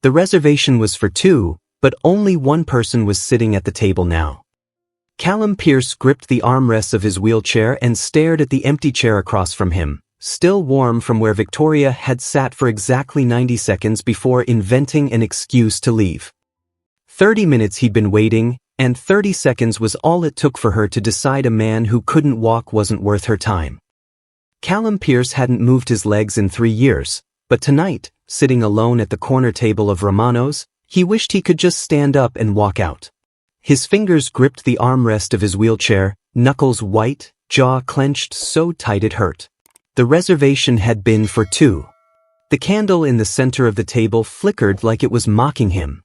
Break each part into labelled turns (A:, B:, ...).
A: The reservation was for two, but only one person was sitting at the table now. Callum Pearce gripped the armrests of his wheelchair and stared at the empty chair across from him, still warm from where Victoria had sat for exactly 90 seconds before inventing an excuse to leave. 30 minutes he'd been waiting, and 30 seconds was all it took for her to decide a man who couldn't walk wasn't worth her time. Callum Pearce hadn't moved his legs in 3 years, but tonight, sitting alone at the corner table of Romano's, he wished he could just stand up and walk out. His fingers gripped the armrest of his wheelchair, knuckles white, jaw clenched so tight it hurt. The reservation had been for two. The candle in the center of the table flickered like it was mocking him.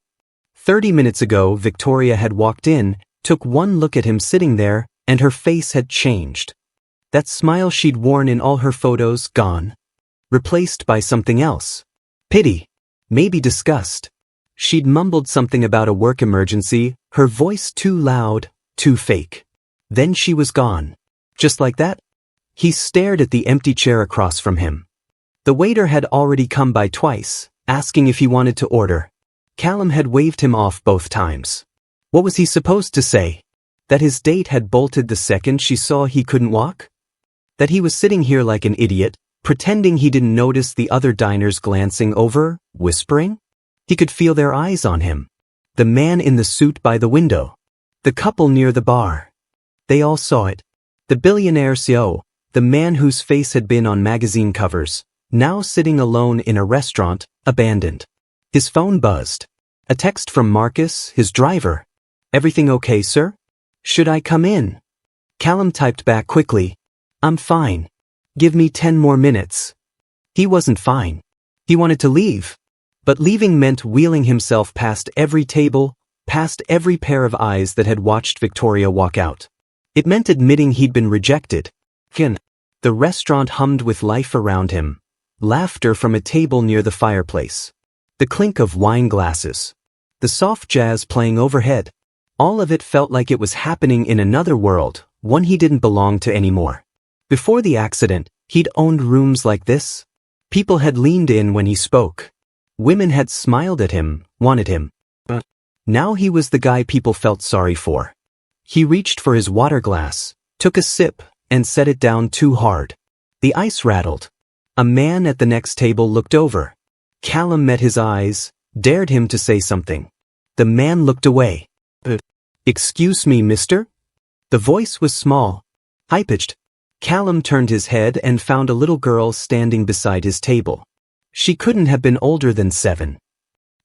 A: 30 minutes ago, Victoria had walked in, took one look at him sitting there, and her face had changed. That smile she'd worn in all her photos, gone. Replaced by something else. Pity. Maybe disgust. She'd mumbled something about a work emergency, her voice too loud, too fake. Then she was gone. Just like that? He stared at the empty chair across from him. The waiter had already come by twice, asking if he wanted to order. Callum had waved him off both times. What was he supposed to say? That his date had bolted the second she saw he couldn't walk? That he was sitting here like an idiot, pretending he didn't notice the other diners glancing over, whispering? He could feel their eyes on him. The man in the suit by the window. The couple near the bar. They all saw it. The billionaire CEO, the man whose face had been on magazine covers, now sitting alone in a restaurant, abandoned. His phone buzzed. A text from Marcus, his driver. "Everything okay, sir? Should I come in?" Callum typed back quickly. "I'm fine. Give me 10 more minutes." He wasn't fine. He wanted to leave. But leaving meant wheeling himself past every table, past every pair of eyes that had watched Victoria walk out. It meant admitting he'd been rejected. The restaurant hummed with life around him. Laughter from a table near the fireplace. The clink of wine glasses. The soft jazz playing overhead. All of it felt like it was happening in another world, one he didn't belong to anymore. Before the accident, he'd owned rooms like this. People had leaned in when he spoke. Women had smiled at him, wanted him. But now he was the guy people felt sorry for. He reached for his water glass, took a sip, and set it down too hard. The ice rattled. A man at the next table looked over. Callum met his eyes, dared him to say something. The man looked away. "Excuse me, mister?" The voice was small, high-pitched. Callum turned his head and found a little girl standing beside his table. She couldn't have been older than 7.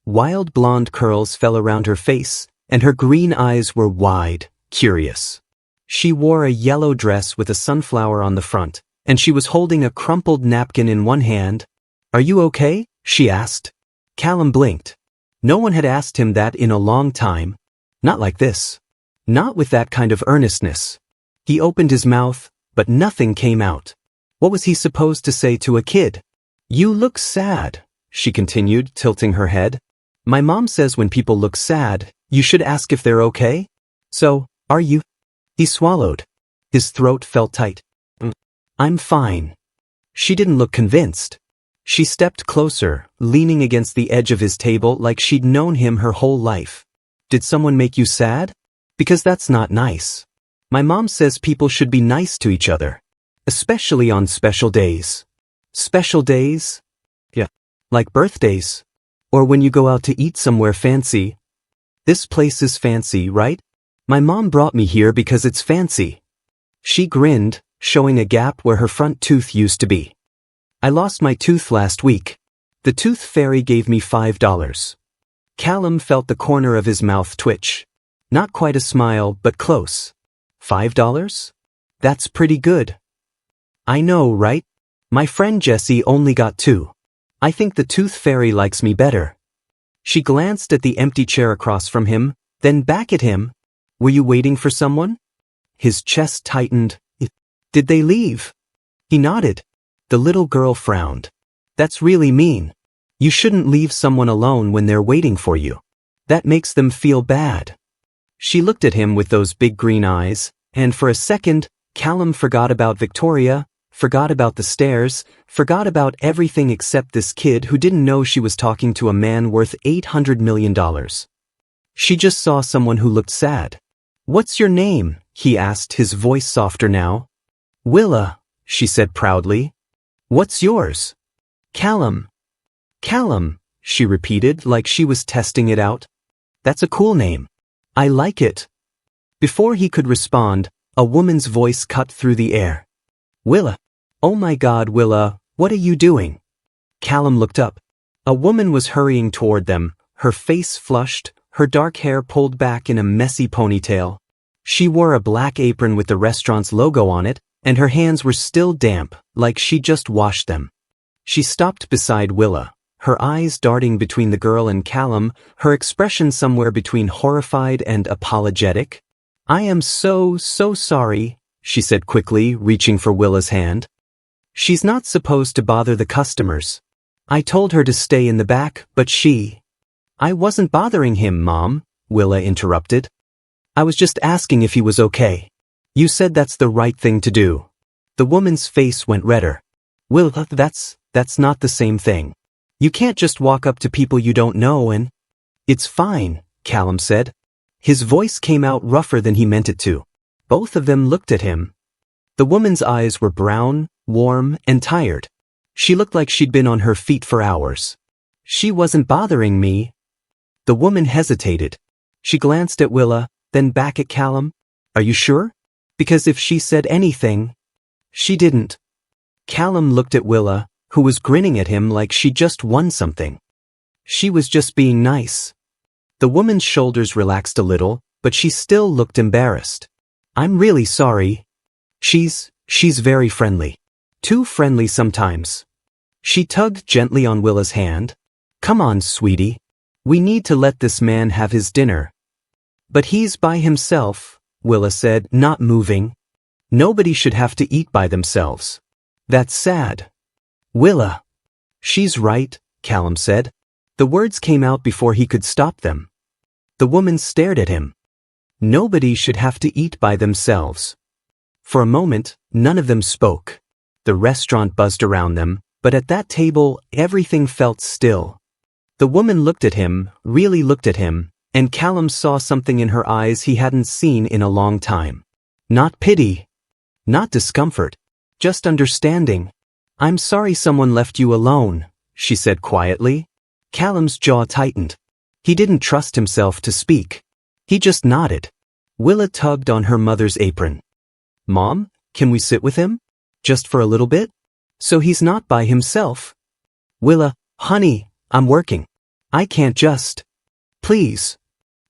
A: Wild blonde curls fell around her face, and her green eyes were wide, curious. She wore a yellow dress with a sunflower on the front, and she was holding a crumpled napkin in one hand. "Are you okay?" she asked. Callum blinked. No one had asked him that in a long time. Not like this. Not with that kind of earnestness. He opened his mouth, but nothing came out. What was he supposed to say to a kid? "You look sad," she continued, tilting her head. "My mom says when people look sad, you should ask if they're okay. So, are you?" He swallowed. His throat felt tight. "I'm fine." She didn't look convinced. She stepped closer, leaning against the edge of his table like she'd known him her whole life. "Did someone make you sad? Because that's not nice. My mom says people should be nice to each other. Especially on special days." "Special days?" "Yeah. Like birthdays. Or when you go out to eat somewhere fancy." "This place is fancy, right? My mom brought me here because it's fancy." She grinned, showing a gap where her front tooth used to be. "I lost my tooth last week. The tooth fairy gave me $5. Callum felt the corner of his mouth twitch. Not quite a smile, but close. $5? That's pretty good. "I know, right? My friend Jessie only got 2. I think the tooth fairy likes me better." She glanced at the empty chair across from him, then back at him. "Were you waiting for someone?" His chest tightened. "Did they leave?" He nodded. The little girl frowned. "That's really mean. You shouldn't leave someone alone when they're waiting for you. That makes them feel bad." She looked at him with those big green eyes, and for a second, Callum forgot about Victoria, forgot about the stairs, forgot about everything except this kid who didn't know she was talking to a man worth $800 million. She just saw someone who looked sad. "What's your name?" he asked, his voice softer now. "Willa," she said proudly. "What's yours?" "Callum." "Callum," she repeated like she was testing it out. "That's a cool name. I like it." Before he could respond, a woman's voice cut through the air. "Willa. Oh my God, Willa, what are you doing?" Callum looked up. A woman was hurrying toward them, her face flushed, her dark hair pulled back in a messy ponytail. She wore a black apron with the restaurant's logo on it, and her hands were still damp, like she just washed them. She stopped beside Willa, her eyes darting between the girl and Callum, her expression somewhere between horrified and apologetic. "I am so sorry," she said quickly, reaching for Willa's hand. "She's not supposed to bother the customers. I told her to stay in the back, but she—" "I wasn't bothering him, Mom," Willa interrupted. "I was just asking if he was okay. You said that's the right thing to do." The woman's face went redder. "Willa, that's not the same thing. You can't just walk up to people you don't know and—" "It's fine," Callum said. His voice came out rougher than he meant it to. Both of them looked at him. The woman's eyes were brown, warm, and tired. She looked like she'd been on her feet for hours. "She wasn't bothering me." The woman hesitated. She glanced at Willa, then back at Callum. "Are you sure? Because if she said anything—" "She didn't." Callum looked at Willa, who was grinning at him like she just won something. "She was just being nice." The woman's shoulders relaxed a little, but she still looked embarrassed. "I'm really sorry. She's very friendly. Too friendly sometimes." She tugged gently on Willa's hand. "Come on, sweetie. We need to let this man have his dinner." "But he's by himself," Willa said, not moving. "Nobody should have to eat by themselves. That's sad." "Willa." "She's right," Callum said. The words came out before he could stop them. The woman stared at him. Nobody should have to eat by themselves. For a moment, none of them spoke. The restaurant buzzed around them, but at that table, everything felt still. The woman looked at him, really looked at him, and Callum saw something in her eyes he hadn't seen in a long time. Not pity. Not discomfort. Just understanding. "I'm sorry someone left you alone," she said quietly. Callum's jaw tightened. He didn't trust himself to speak. He just nodded. Willa tugged on her mother's apron. "Mom, can we sit with him? Just for a little bit? So he's not by himself?" "Willa, honey, I'm working. I can't just—" "Please."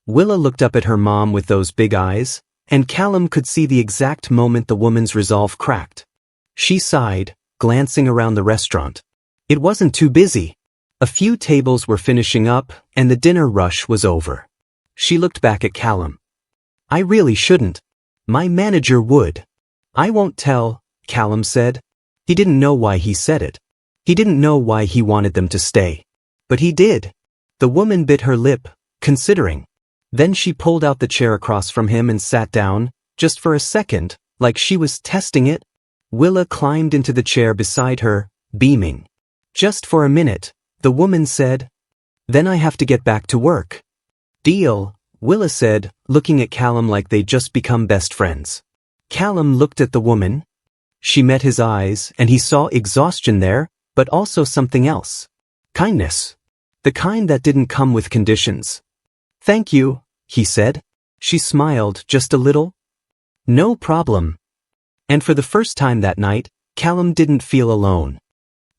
A: Willa looked up at her mom with those big eyes, and Callum could see the exact moment the woman's resolve cracked. She sighed, glancing around the restaurant. It wasn't too busy. A few tables were finishing up, and the dinner rush was over. She looked back at Callum. "I really shouldn't. My manager would." "I won't tell," Callum said. He didn't know why he said it. He didn't know why he wanted them to stay. But he did. The woman bit her lip, considering. Then she pulled out the chair across from him and sat down, just for a second, like she was testing it. Willa climbed into the chair beside her, beaming. "Just for a minute," the woman said. "Then I have to get back to work." "Deal," Willa said, looking at Callum like they'd just become best friends. Callum looked at the woman. She met his eyes, and he saw exhaustion there, but also something else. Kindness. The kind that didn't come with conditions. "Thank you," he said. She smiled just a little. "No problem." And for the first time that night, Callum didn't feel alone.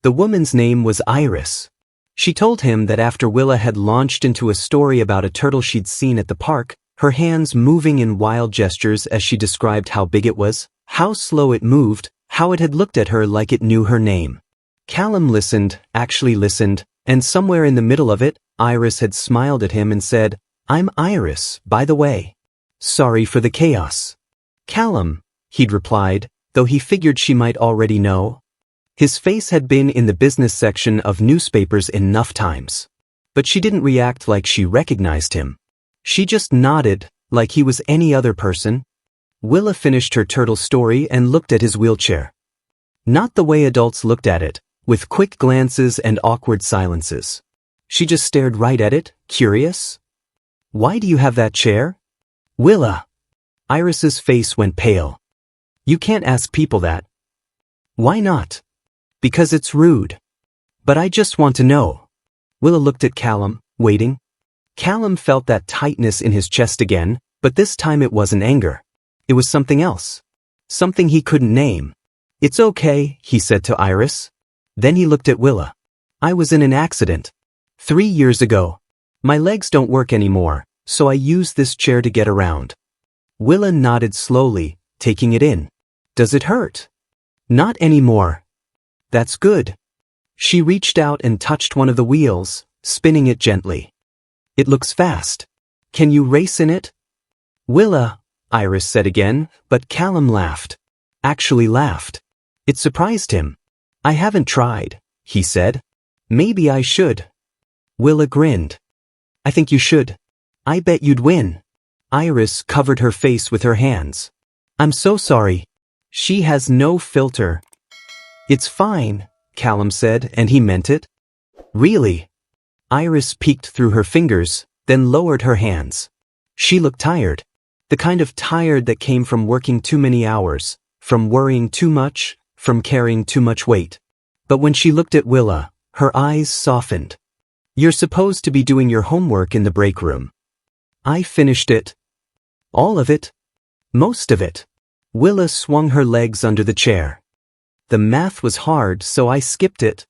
A: The woman's name was Iris. She told him that after Willa had launched into a story about a turtle she'd seen at the park, her hands moving in wild gestures as she described how big it was, how slow it moved, how it had looked at her like it knew her name. Callum listened, actually listened, and somewhere in the middle of it, Iris had smiled at him and said, "I'm Iris, by the way. Sorry for the chaos." "Callum," he'd replied, though he figured she might already know. His face had been in the business section of newspapers enough times. But she didn't react like she recognized him. She just nodded, like he was any other person. Willa finished her turtle story and looked at his wheelchair. Not the way adults looked at it, with quick glances and awkward silences. She just stared right at it, curious. Why do you have that chair? Willa. Iris's face went pale. You can't ask people that. Why not? Because it's rude. But I just want to know. Willa looked at Callum, waiting. Callum felt that tightness in his chest again, but this time it wasn't anger. It was something else. Something he couldn't name. It's okay, he said to Iris. Then he looked at Willa. I was in an accident. 3 years ago. My legs don't work anymore, so I use this chair to get around. Willa nodded slowly, taking it in. Does it hurt? Not anymore. That's good. She reached out and touched one of the wheels, spinning it gently. It looks fast. Can you race in it? Willa, Iris said again, but Callum laughed. Actually laughed. It surprised him. I haven't tried, he said. Maybe I should. Willa grinned. I think you should. I bet you'd win. Iris covered her face with her hands. I'm so sorry. She has no filter. It's fine, Callum said, and he meant it. Really? Iris peeked through her fingers, then lowered her hands. She looked tired. The kind of tired that came from working too many hours, from worrying too much, from carrying too much weight. But when she looked at Willa, her eyes softened. You're supposed to be doing your homework in the break room. I finished it. All of it? Most of it. Willa swung her legs under the chair. The math was hard, so I skipped it.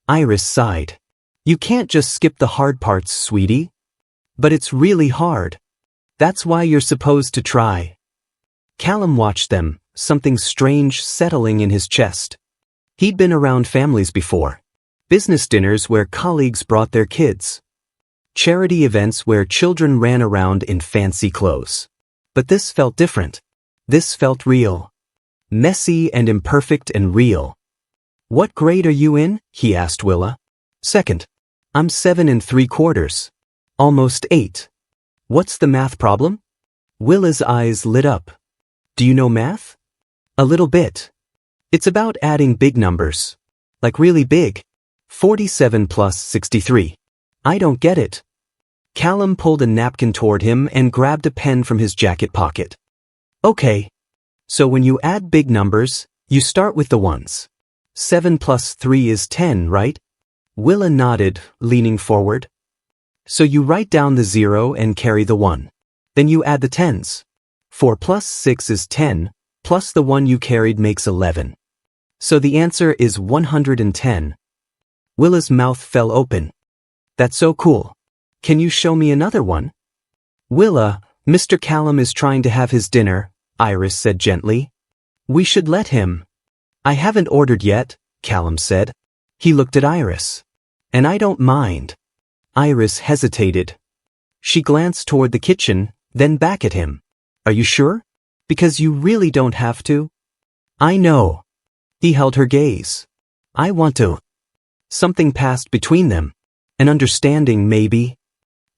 A: Iris sighed. You can't just skip the hard parts, sweetie. But it's really hard. That's why you're supposed to try. Callum watched them, something strange settling in his chest. He'd been around families before. Business dinners where colleagues brought their kids. Charity events where children ran around in fancy clothes. But this felt different. This felt real. Messy and imperfect and real. What grade are you in? He asked Willa. Second. I'm 7 3/4. Almost 8. What's the math problem? Willa's eyes lit up. Do you know math? A little bit. It's about adding big numbers. Like really big. 47 plus 63. I don't get it. Callum pulled a napkin toward him and grabbed a pen from his jacket pocket. Okay. So when you add big numbers, you start with the ones. 7 plus 3 is 10, right? Willa nodded, leaning forward. So you write down the 0 and carry the 1. Then you add the tens. 4 plus 6 is 10, plus the 1 you carried makes 11. So the answer is 110. Willa's mouth fell open. That's so cool. Can you show me another one? Willa, Mr. Callum is trying to have his dinner, Iris said gently. We should let him. I haven't ordered yet, Callum said. He looked at Iris. And I don't mind. Iris hesitated. She glanced toward the kitchen, then back at him. Are you sure? Because you really don't have to. I know. He held her gaze. I want to. Something passed between them. An understanding, maybe.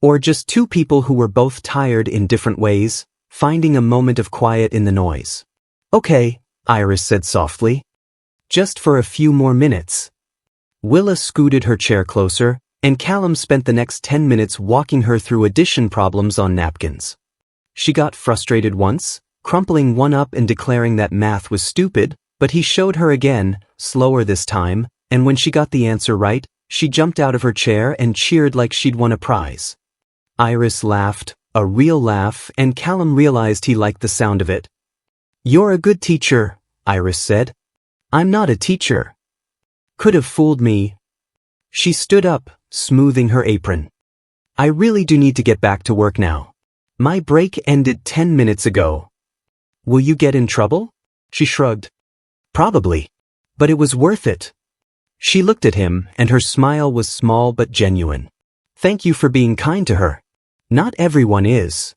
A: Or just two people who were both tired in different ways, finding a moment of quiet in the noise. Okay, Iris said softly. Just for a few more minutes. Willa scooted her chair closer, and Callum spent the next 10 minutes walking her through addition problems on napkins. She got frustrated once, crumpling one up and declaring that math was stupid, but he showed her again, slower this time, and when she got the answer right, she jumped out of her chair and cheered like she'd won a prize. Iris laughed, a real laugh, and Callum realized he liked the sound of it. You're a good teacher, Iris said. I'm not a teacher. Could have fooled me. She stood up, smoothing her apron. I really do need to get back to work now. My break ended 10 minutes ago. Will you get in trouble? She shrugged. Probably. But it was worth it. She looked at him, and her smile was small but genuine. Thank you for being kind to her. Not everyone is.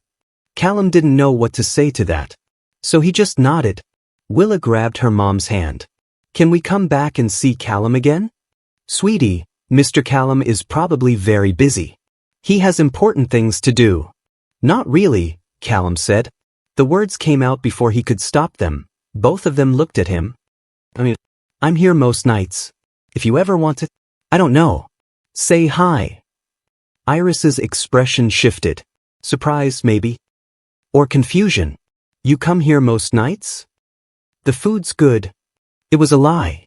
A: Callum didn't know what to say to that. So he just nodded. Willa grabbed her mom's hand. Can we come back and see Callum again? Sweetie, Mr. Callum is probably very busy. He has important things to do. Not really, Callum said. The words came out before he could stop them. Both of them looked at him. I'm here most nights. If you ever want to, I don't know. Say hi. Iris's expression shifted. Surprise, maybe? Or confusion. You come here most nights? The food's good. It was a lie.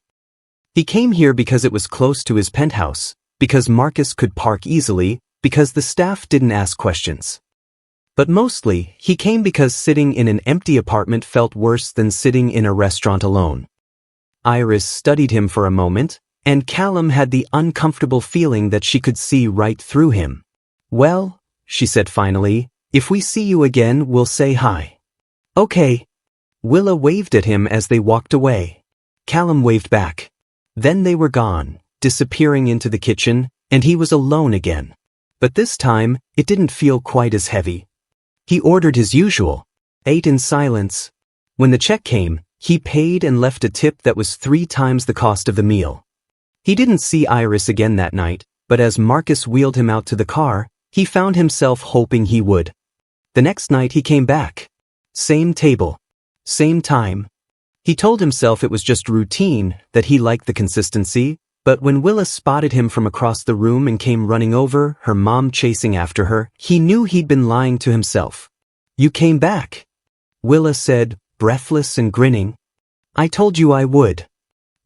A: He came here because it was close to his penthouse, because Marcus could park easily, because the staff didn't ask questions. But mostly, he came because sitting in an empty apartment felt worse than sitting in a restaurant alone. Iris studied him for a moment, and Callum had the uncomfortable feeling that she could see right through him. Well, she said finally, if we see you again, we'll say hi. Okay. Willa waved at him as they walked away. Callum waved back. Then they were gone, disappearing into the kitchen, and he was alone again. But this time, it didn't feel quite as heavy. He ordered his usual, ate in silence. When the check came, he paid and left a tip that was 3 times the cost of the meal. He didn't see Iris again that night, but as Marcus wheeled him out to the car, he found himself hoping he would. The next night he came back. Same table. Same time. He told himself it was just routine, that he liked the consistency, but when Willa spotted him from across the room and came running over, her mom chasing after her, he knew he'd been lying to himself. You came back, Willa said, breathless and grinning. I told you I would.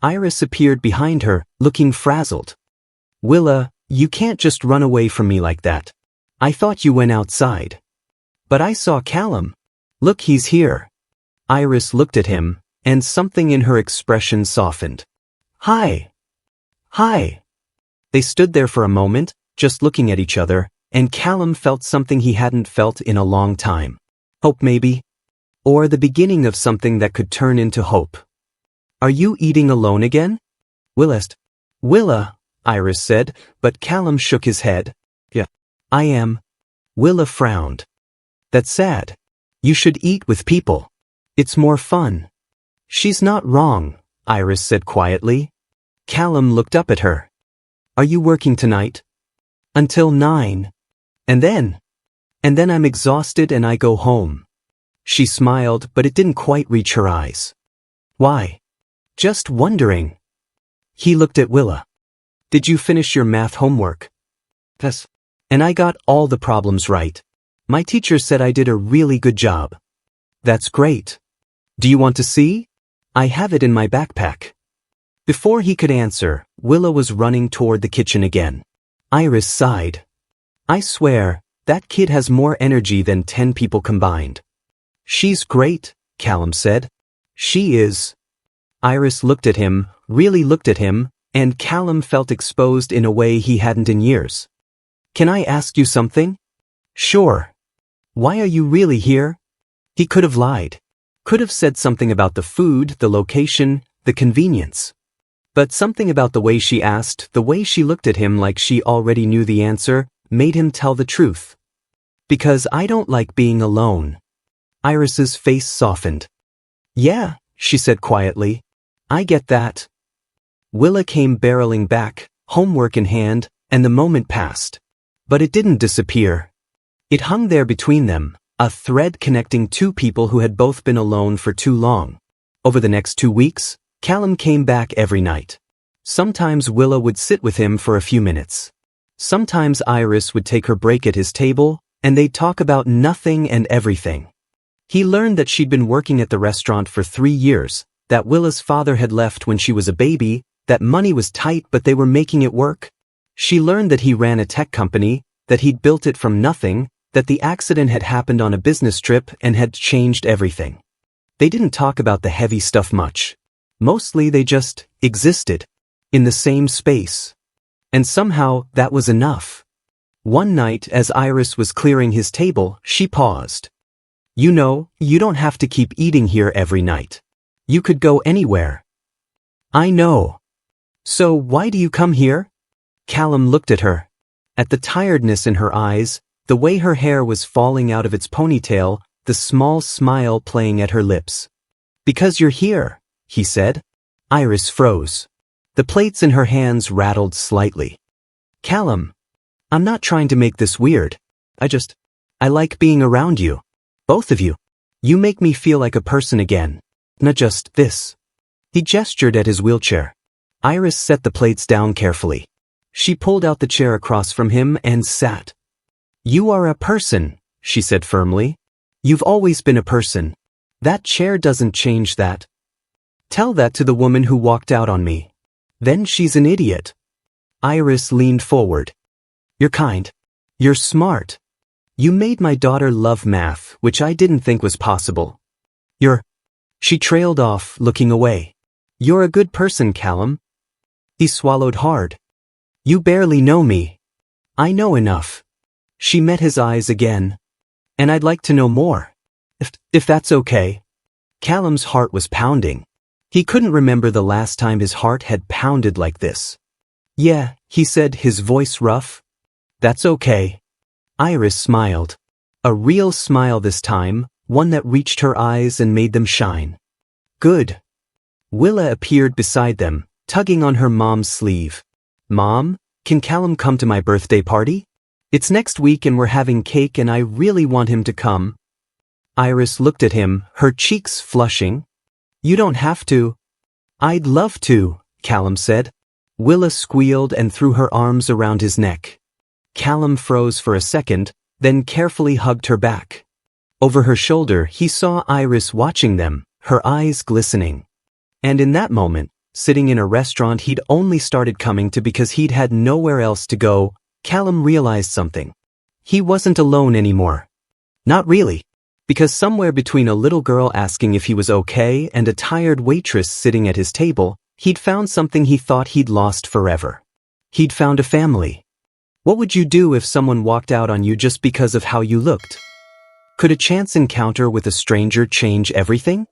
A: Iris appeared behind her, looking frazzled. Willa, you can't just run away from me like that. I thought you went outside. But I saw Callum. Look, he's here. Iris looked at him, and something in her expression softened. Hi. Hi. They stood there for a moment, just looking at each other, and Callum felt something he hadn't felt in a long time. Hope maybe? Or the beginning of something that could turn into hope. Are you eating alone again? Willa, Iris said, but Callum shook his head. Yeah. I am. Willa frowned. That's sad. You should eat with people. It's more fun. She's not wrong, Iris said quietly. Callum looked up at her. Are you working tonight? Until 9. And then I'm exhausted and I go home. She smiled, but it didn't quite reach her eyes. Why? Just wondering. He looked at Willa. Did you finish your math homework? Yes. And I got all the problems right. My teacher said I did a really good job. That's great. Do you want to see? I have it in my backpack. Before he could answer, Willa was running toward the kitchen again. Iris sighed. I swear, that kid has more energy than 10 people combined. She's great, Callum said. She is. Iris looked at him, really looked at him, and Callum felt exposed in a way he hadn't in years. Can I ask you something? Sure. Why are you really here? He could have lied. Could have said something about the food, the location, the convenience. But something about the way she asked, the way she looked at him like she already knew the answer, made him tell the truth. Because I don't like being alone. Iris's face softened. Yeah, she said quietly. I get that. Willa came barreling back, homework in hand, and the moment passed. But it didn't disappear. It hung there between them, a thread connecting 2 people who had both been alone for too long. Over the next 2 weeks, Callum came back every night. Sometimes Willa would sit with him for a few minutes. Sometimes Iris would take her break at his table, and they'd talk about nothing and everything. He learned that she'd been working at the restaurant for 3 years, that Willa's father had left when she was a baby, that money was tight but they were making it work. She learned that he ran a tech company, that he'd built it from nothing, that the accident had happened on a business trip and had changed everything. They didn't talk about the heavy stuff much. Mostly they just existed, in the same space. And somehow that was enough. One night as Iris was clearing his table, she paused. You know, you don't have to keep eating here every night. You could go anywhere. I know. So why do you come here? Callum looked at her. At the tiredness in her eyes, the way her hair was falling out of its ponytail, the small smile playing at her lips. Because you're here, he said. Iris froze. The plates in her hands rattled slightly. Callum, I'm not trying to make this weird. I like being around you. Both of you. You make me feel like a person again. Not just this. He gestured at his wheelchair. Iris set the plates down carefully. She pulled out the chair across from him and sat. "You are a person," she said firmly. "You've always been a person. That chair doesn't change that. Tell that to the woman who walked out on me. Then she's an idiot." Iris leaned forward. "You're kind. You're smart. You made my daughter love math, which I didn't think was possible. She trailed off, looking away. "You're a good person, Callum." He swallowed hard. "You barely know me." "I know enough." She met his eyes again. "And I'd like to know more. If that's okay." Callum's heart was pounding. He couldn't remember the last time his heart had pounded like this. "Yeah," he said, his voice rough. "That's okay." Iris smiled. A real smile this time, one that reached her eyes and made them shine. "Good." Willa appeared beside them, tugging on her mom's sleeve. "Mom, can Callum come to my birthday party? It's next week and we're having cake and I really want him to come." Iris looked at him, her cheeks flushing. "You don't have to." "I'd love to," Callum said. Willa squealed and threw her arms around his neck. Callum froze for a second, then carefully hugged her back. Over her shoulder, he saw Iris watching them, her eyes glistening. And in that moment, sitting in a restaurant he'd only started coming to because he'd had nowhere else to go, Callum realized something. He wasn't alone anymore. Not really. Because somewhere between a little girl asking if he was okay and a tired waitress sitting at his table, he'd found something he thought he'd lost forever. He'd found a family. What would you do if someone walked out on you just because of how you looked? Could a chance encounter with a stranger change everything?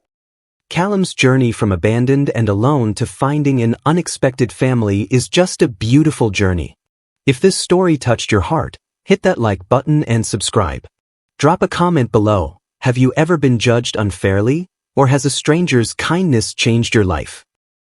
A: Callum's journey from abandoned and alone to finding an unexpected family is just a beautiful journey. If this story touched your heart, hit that like button and subscribe. Drop a comment below. Have you ever been judged unfairly, or has a stranger's kindness changed your life?